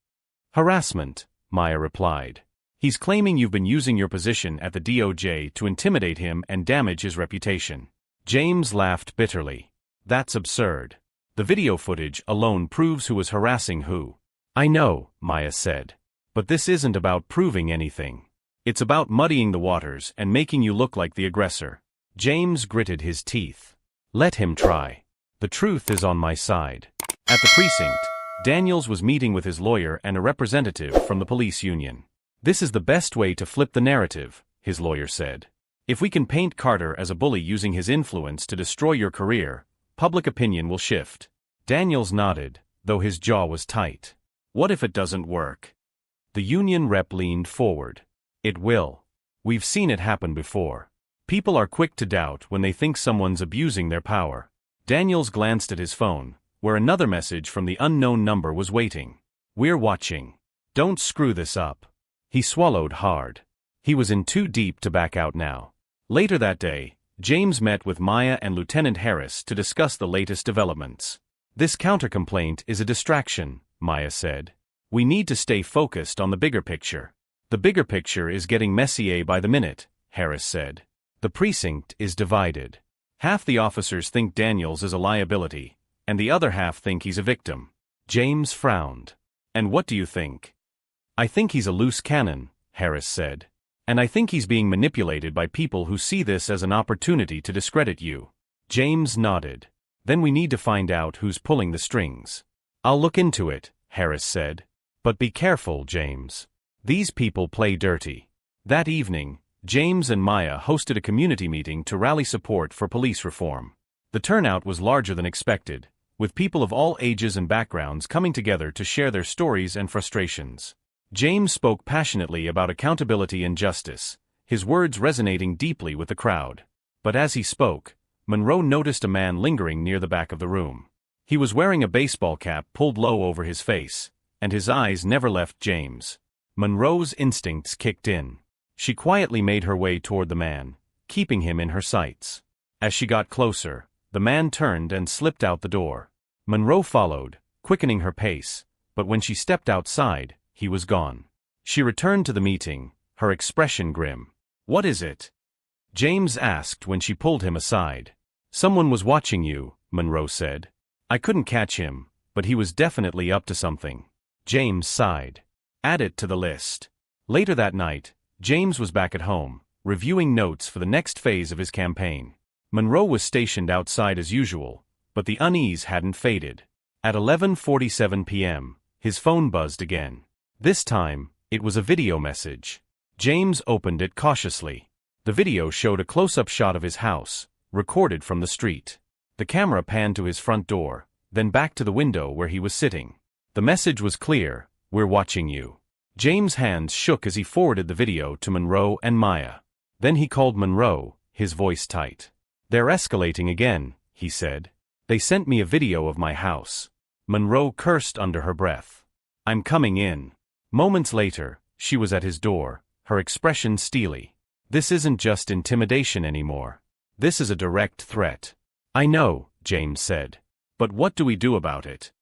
"Harassment," Maya replied. "He's claiming you've been using your position at the DOJ to intimidate him and damage his reputation." James laughed bitterly. "That's absurd. The video footage alone proves who was harassing who." "I know," Maya said. "But this isn't about proving anything. It's about muddying the waters and making you look like the aggressor." James gritted his teeth. "Let him try. The truth is on my side." At the precinct, Daniels was meeting with his lawyer and a representative from the police union. "This is the best way to flip the narrative," his lawyer said. "If we can paint Carter as a bully using his influence to destroy your career, public opinion will shift." Daniels nodded, though his jaw was tight. "What if it doesn't work?" The union rep leaned forward. "It will. We've seen it happen before. People are quick to doubt when they think someone's abusing their power." Daniels glanced at his phone, where another message from the unknown number was waiting. "We're watching. Don't screw this up." He swallowed hard. He was in too deep to back out now. Later that day, James met with Maya and Lieutenant Harris to discuss the latest developments. "This counter-complaint is a distraction," Maya said. "We need to stay focused on the bigger picture." "The bigger picture is getting messier by the minute," Harris said. "The precinct is divided. Half the officers think Daniels is a liability, and the other half think he's a victim." James frowned. "And what do you think?" "I think he's a loose cannon," Harris said. "And I think he's being manipulated by people who see this as an opportunity to discredit you." James nodded. "Then we need to find out who's pulling the strings." "I'll look into it," Harris said. "But be careful, James. These people play dirty." That evening, James and Maya hosted a community meeting to rally support for police reform. The turnout was larger than expected, with people of all ages and backgrounds coming together to share their stories and frustrations. James spoke passionately about accountability and justice, his words resonating deeply with the crowd. But as he spoke, Monroe noticed a man lingering near the back of the room. He was wearing a baseball cap pulled low over his face, and his eyes never left James. Monroe's instincts kicked in. She quietly made her way toward the man, keeping him in her sights. As she got closer, the man turned and slipped out the door. Monroe followed, quickening her pace, but when she stepped outside, he was gone. She returned to the meeting, her expression grim. "What is it?" James asked when she pulled him aside. "Someone was watching you," Monroe said. "I couldn't catch him, but he was definitely up to something." James sighed. "Add it to the list." Later that night, James was back at home, reviewing notes for the next phase of his campaign. Monroe was stationed outside as usual, but the unease hadn't faded. At 11:47 p.m., his phone buzzed again. This time, it was a video message. James opened it cautiously. The video showed a close-up shot of his house, recorded from the street. The camera panned to his front door, then back to the window where he was sitting. The message was clear: "We're watching you." James' hands shook as he forwarded the video to Monroe and Maya. Then he called Monroe, his voice tight. "They're escalating again," he said. "They sent me a video of my house." Monroe cursed under her breath. "I'm coming in." Moments later, she was at his door, her expression steely. "This isn't just intimidation anymore. This is a direct threat." "I know," James said. "But what do we do about it?"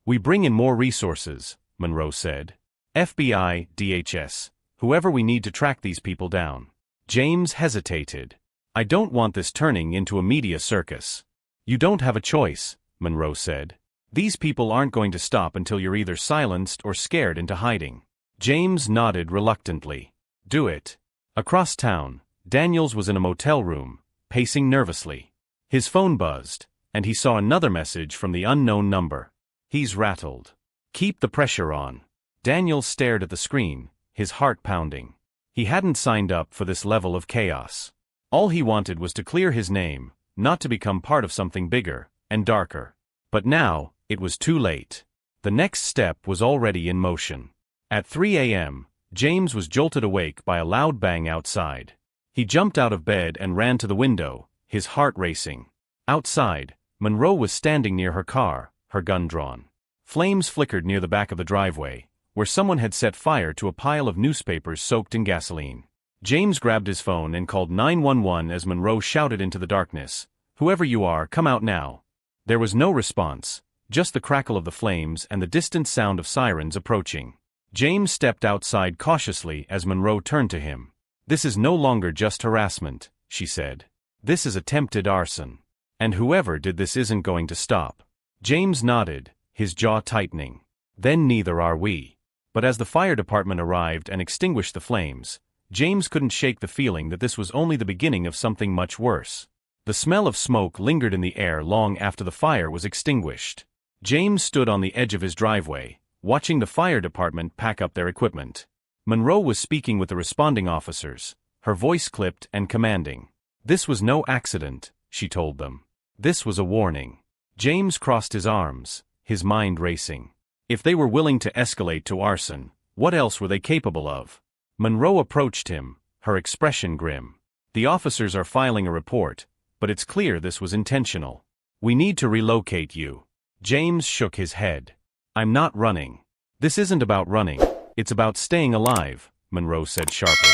"We bring in more resources," Monroe said. "FBI, DHS, whoever we need to track these people down." James hesitated. "I don't want this turning into a media circus." "You don't have a choice," Monroe said. "These people aren't going to stop until you're either silenced or scared into hiding." James nodded reluctantly. "Do it." Across town, Daniels was in a motel room, pacing nervously. His phone buzzed, and he saw another message from the unknown number. "He's rattled. Keep the pressure on." Daniels stared at the screen, his heart pounding. He hadn't signed up for this level of chaos. All he wanted was to clear his name, not to become part of something bigger and darker. But now, it was too late. The next step was already in motion. At 3 a.m., James was jolted awake by a loud bang outside. He jumped out of bed and ran to the window, his heart racing. Outside, Monroe was standing near her car, her gun drawn. Flames flickered near the back of the driveway, where someone had set fire to a pile of newspapers soaked in gasoline. James grabbed his phone and called 911 as Monroe shouted into the darkness, "Whoever you are, come out now." There was no response, just the crackle of the flames and the distant sound of sirens approaching. James stepped outside cautiously as Monroe turned to him. "This is no longer just harassment," she said. "This is attempted arson. And whoever did this isn't going to stop." James nodded, his jaw tightening. "Then neither are we." But as the fire department arrived and extinguished the flames, James couldn't shake the feeling that this was only the beginning of something much worse. The smell of smoke lingered in the air long after the fire was extinguished. James stood on the edge of his driveway, watching the fire department pack up their equipment. Monroe was speaking with the responding officers, her voice clipped and commanding. "This was no accident," she told them. "This was a warning." James crossed his arms, his mind racing. If they were willing to escalate to arson, what else were they capable of? Monroe approached him, her expression grim. "The officers are filing a report, but it's clear this was intentional. We need to relocate you." James shook his head. "I'm not running." "This isn't about running, it's about staying alive," Monroe said sharply.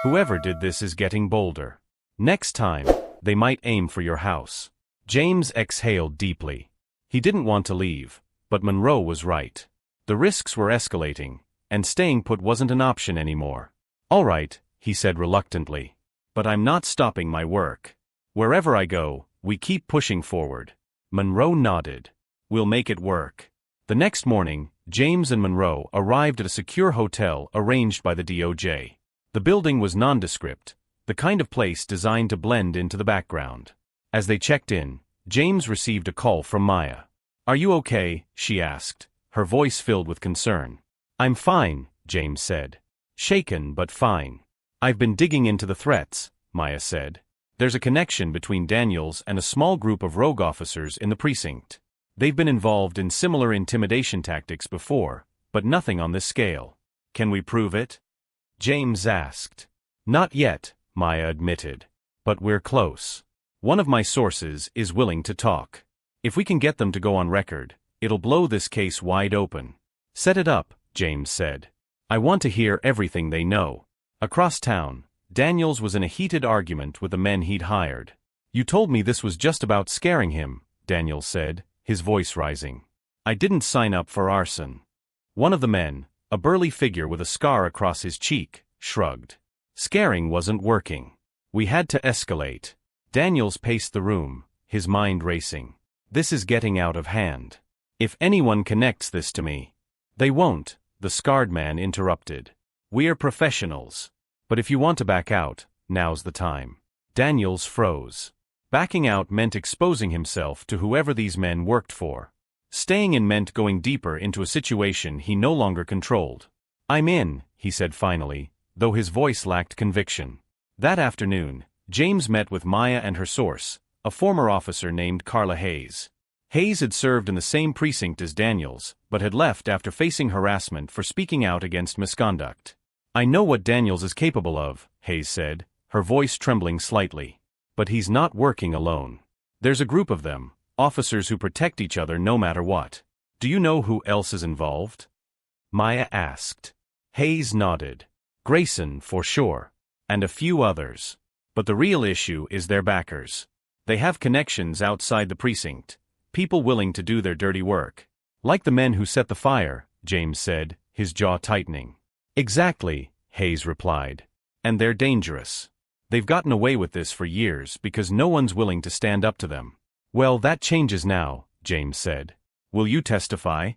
"Whoever did this is getting bolder. Next time, they might aim for your house." James exhaled deeply. He didn't want to leave, but Monroe was right. The risks were escalating, and staying put wasn't an option anymore. "All right," he said reluctantly. "But I'm not stopping my work. Wherever I go, we keep pushing forward." Monroe nodded. "We'll make it work." The next morning, James and Monroe arrived at a secure hotel arranged by the DOJ. The building was nondescript, the kind of place designed to blend into the background. As they checked in, James received a call from Maya. "Are you okay?" she asked, her voice filled with concern. "I'm fine," James said. "Shaken but fine." "I've been digging into the threats," Maya said. "There's a connection between Daniels and a small group of rogue officers in the precinct. They've been involved in similar intimidation tactics before, but nothing on this scale." Can we prove it? James asked. Not yet, Maya admitted. But we're close. One of my sources is willing to talk. If we can get them to go on record, it'll blow this case wide open. Set it up, James said. I want to hear everything they know. Across town, Daniels was in a heated argument with the men he'd hired. You told me this was just about scaring him, Daniels said, his voice rising. I didn't sign up for arson. One of the men, a burly figure with a scar across his cheek, shrugged. Scaring wasn't working. We had to escalate. Daniels paced the room, his mind racing. This is getting out of hand. If anyone connects this to me. They won't, the scarred man interrupted. We're professionals. But if you want to back out, now's the time. Daniels froze. Backing out meant exposing himself to whoever these men worked for. Staying in meant going deeper into a situation he no longer controlled. I'm in, he said finally, though his voice lacked conviction. That afternoon, James met with Maya and her source, a former officer named Carla Hayes. Hayes had served in the same precinct as Daniels, but had left after facing harassment for speaking out against misconduct. I know what Daniels is capable of, Hayes said, her voice trembling slightly. But he's not working alone. There's a group of them, officers who protect each other no matter what. Do you know who else is involved? Maya asked. Hayes nodded. Grayson, for sure. And a few others. But the real issue is their backers. They have connections outside the precinct. People willing to do their dirty work. Like the men who set the fire, James said, his jaw tightening. Exactly, Hayes replied. And they're dangerous. They've gotten away with this for years because no one's willing to stand up to them. Well, that changes now, James said. Will you testify?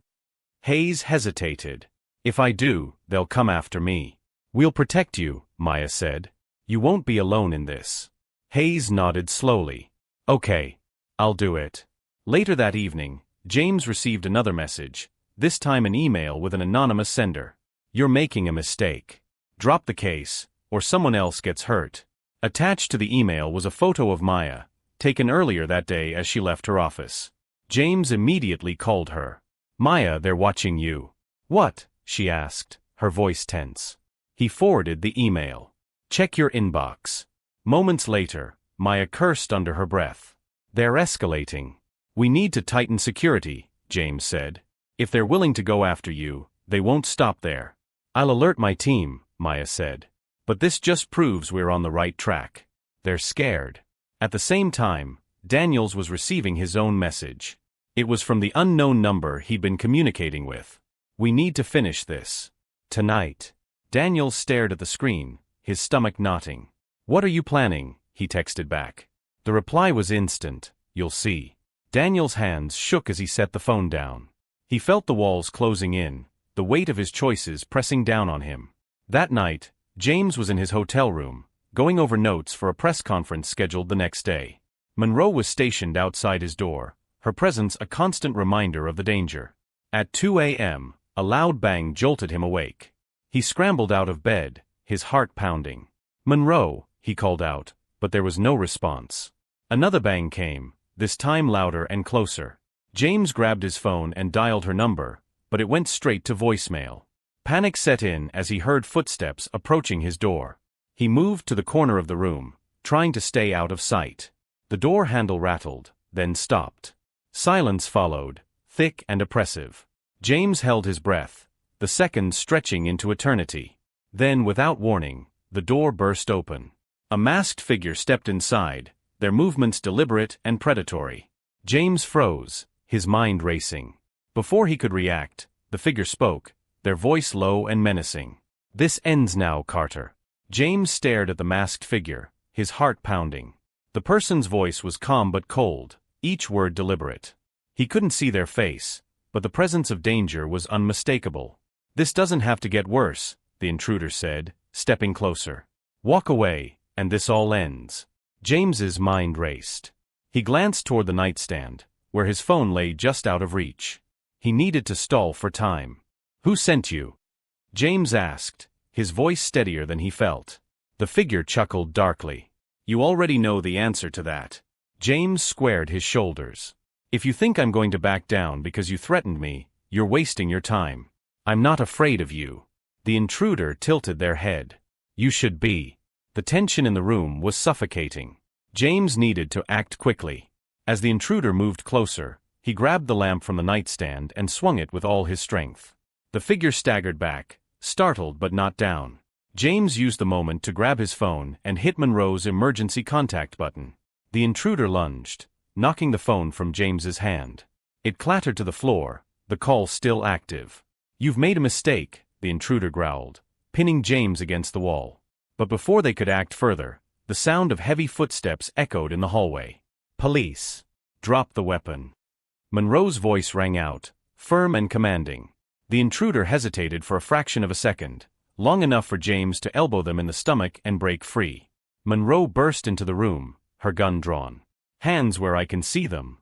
Hayes hesitated. If I do, they'll come after me. We'll protect you, Maya said. You won't be alone in this. Hayes nodded slowly. Okay. I'll do it. Later that evening, James received another message, this time an email with an anonymous sender. You're making a mistake. Drop the case, or someone else gets hurt. Attached to the email was a photo of Maya, taken earlier that day as she left her office. James immediately called her. Maya, they're watching you. What? She asked, her voice tense. He forwarded the email. Check your inbox. Moments later, Maya cursed under her breath. They're escalating. We need to tighten security, James said. If they're willing to go after you, they won't stop there. I'll alert my team, Maya said. But this just proves we're on the right track. They're scared. At the same time, Daniels was receiving his own message. It was from the unknown number he'd been communicating with. We need to finish this. Tonight. Daniels stared at the screen, his stomach knotting. What are you planning? He texted back. The reply was instant. You'll see. Daniels' hands shook as he set the phone down. He felt the walls closing in, the weight of his choices pressing down on him. That night, James was in his hotel room, going over notes for a press conference scheduled the next day. Monroe was stationed outside his door, her presence a constant reminder of the danger. At 2 a.m., a loud bang jolted him awake. He scrambled out of bed, his heart pounding. Monroe, he called out, but there was no response. Another bang came, this time louder and closer. James grabbed his phone and dialed her number, but it went straight to voicemail. Panic set in as he heard footsteps approaching his door. He moved to the corner of the room, trying to stay out of sight. The door handle rattled, then stopped. Silence followed, thick and oppressive. James held his breath, the seconds stretching into eternity. Then, without warning, the door burst open. A masked figure stepped inside, their movements deliberate and predatory. James froze, his mind racing. Before he could react, the figure spoke, their voice low and menacing. This ends now, Carter. James stared at the masked figure, his heart pounding. The person's voice was calm but cold, each word deliberate. He couldn't see their face, but the presence of danger was unmistakable. This doesn't have to get worse, the intruder said, stepping closer. Walk away, and this all ends. James's mind raced. He glanced toward the nightstand, where his phone lay just out of reach. He needed to stall for time. Who sent you? James asked, his voice steadier than he felt. The figure chuckled darkly. You already know the answer to that. James squared his shoulders. If you think I'm going to back down because you threatened me, you're wasting your time. I'm not afraid of you. The intruder tilted their head. You should be. The tension in the room was suffocating. James needed to act quickly. As the intruder moved closer, he grabbed the lamp from the nightstand and swung it with all his strength. The figure staggered back, startled but not down. James used the moment to grab his phone and hit Monroe's emergency contact button. The intruder lunged, knocking the phone from James's hand. It clattered to the floor, the call still active. You've made a mistake, the intruder growled, pinning James against the wall. But before they could act further, the sound of heavy footsteps echoed in the hallway. Police. Drop the weapon. Monroe's voice rang out, firm and commanding. The intruder hesitated for a fraction of a second, long enough for James to elbow them in the stomach and break free. Monroe burst into the room, her gun drawn. Hands where I can see them.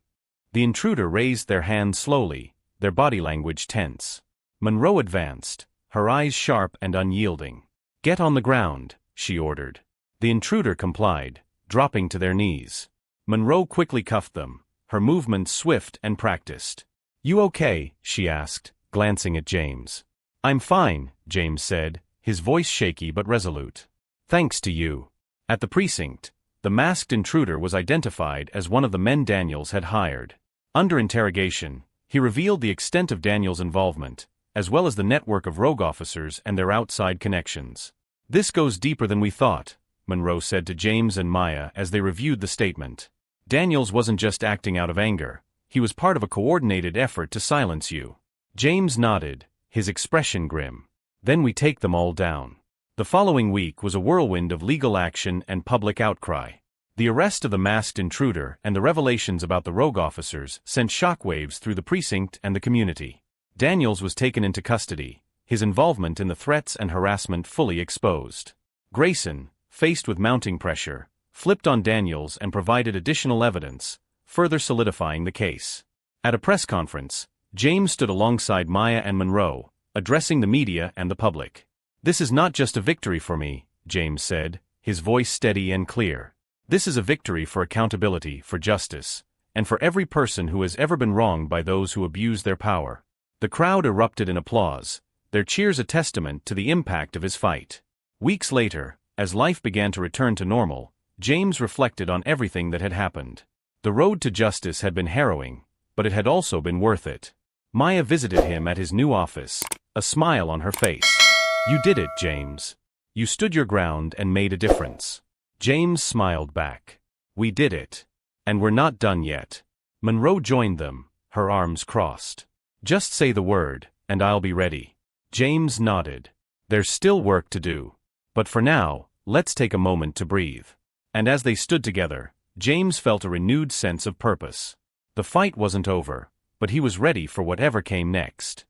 The intruder raised their hands slowly, their body language tense. Monroe advanced, her eyes sharp and unyielding. Get on the ground, she ordered. The intruder complied, dropping to their knees. Monroe quickly cuffed them, her movements swift and practiced. You okay? She asked, glancing at James. I'm fine, James said, his voice shaky but resolute. Thanks to you. At the precinct, the masked intruder was identified as one of the men Daniels had hired. Under interrogation, he revealed the extent of Daniels' involvement, as well as the network of rogue officers and their outside connections. This goes deeper than we thought, Monroe said to James and Maya as they reviewed the statement. Daniels wasn't just acting out of anger, he was part of a coordinated effort to silence you. James nodded, his expression grim. Then we take them all down. The following week was a whirlwind of legal action and public outcry. The arrest of the masked intruder and the revelations about the rogue officers sent shockwaves through the precinct and the community. Daniels was taken into custody, his involvement in the threats and harassment fully exposed. Grayson, faced with mounting pressure, flipped on Daniels and provided additional evidence, further solidifying the case. At a press conference, James stood alongside Maya and Monroe, addressing the media and the public. This is not just a victory for me, James said, his voice steady and clear. This is a victory for accountability, for justice, and for every person who has ever been wronged by those who abuse their power. The crowd erupted in applause, their cheers a testament to the impact of his fight. Weeks later, as life began to return to normal, James reflected on everything that had happened. The road to justice had been harrowing, but it had also been worth it. Maya visited him at his new office, a smile on her face. You did it, James. You stood your ground and made a difference. James smiled back. We did it. And we're not done yet. Monroe joined them, her arms crossed. Just say the word, and I'll be ready. James nodded. There's still work to do. But for now, let's take a moment to breathe. And as they stood together, James felt a renewed sense of purpose. The fight wasn't over, but he was ready for whatever came next.